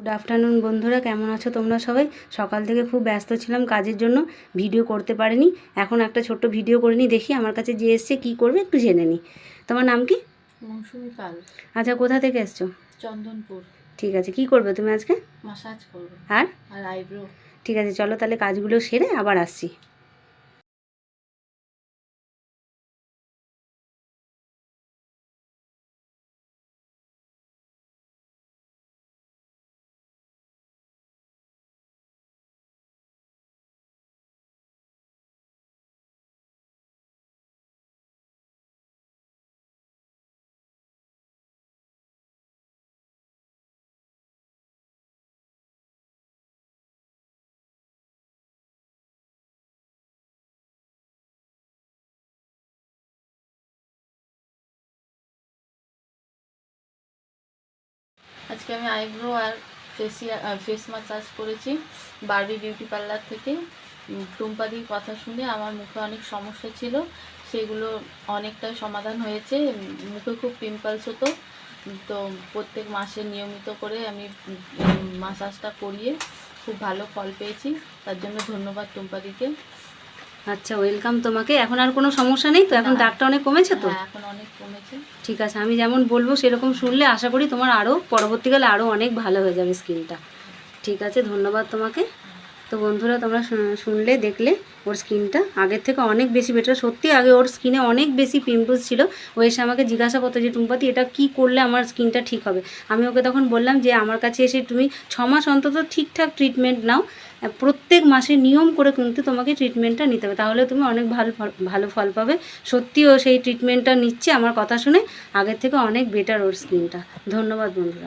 Good afternoon বন্ধুরা, কেমন আছো তোমরা সবাই? সকাল থেকে খুব ব্যস্ত ছিলাম কাজের জন্য, ভিডিও করতে পারিনি। এখন একটা ছোট্ট ভিডিও করে নিই, দেখি আমার কাছে যে এসছে কী করবে একটু জেনে নিই। তোমার নাম কি? মৌসুমি পাল। আচ্ছা, কোথা থেকে এসছো? চন্দনপুর। ঠিক আছে, কি করবে তুমি আজকে? মাসাজ করবে আর আইব্রো। ঠিক আছে, চলো তাহলে কাজগুলো সেরে আবার আসছি। আজকে আমি আইব্রো আর ফেস মাসাজ করেছি বারবি বিউটি পার্লার থেকে। টুম্পাদির কথা শুনে আমার মুখে অনেক সমস্যা ছিল, সেগুলো অনেকটা সমাধান হয়েছে। মুখে খুব পিম্পলস হতো, তো প্রত্যেক মাসে নিয়মিত করে আমি মাসাজটা করিয়ে খুব ভালো ফল পেয়েছি। তার জন্য ধন্যবাদ টুম্পাদিকে। আচ্ছা, ওয়েলকাম তোমাকে। এখন আর কোনো সমস্যা নেই তো? এখন দাগটা অনেক কমেছে তো? এখন অনেক কমেছে। ঠিক আছে, আমি যেমন বলবো সেরকম শুনলে আশা করি তোমার আরও পরবর্তীকালে আরও অনেক ভালো হয়ে যাবে স্কিনটা। ঠিক আছে, ধন্যবাদ তোমাকে। তো বন্ধুরা, তোমরা শুনলে দেখলে ওর স্কিনটা আগের থেকে অনেক বেশি বেটার। সত্যি আগে ওর স্কিনে অনেক বেশি পিম্পলস ছিল। ও এসে আমাকে জিজ্ঞাসা করতো যে টুম্পাদি এটা কি করলে আমার স্কিনটা ঠিক হবে। আমি ওকে তখন বললাম যে আমার কাছে এসে তুমি 6 মাস অন্তত ঠিকঠাক ট্রিটমেন্ট নাও। প্রত্যেক মাসে নিয়ম করে কিন্তু তোমাকে ট্রিটমেন্টটা নিতে হবে, তাহলে তুমি অনেক ভালো ফল পাবে। সত্যি ও সেই ট্রিটমেন্টটা নিচ্ছে আমার কথা শুনে, আগের থেকে অনেক বেটার ওর স্কিনটা। ধন্যবাদ বন্ধুরা।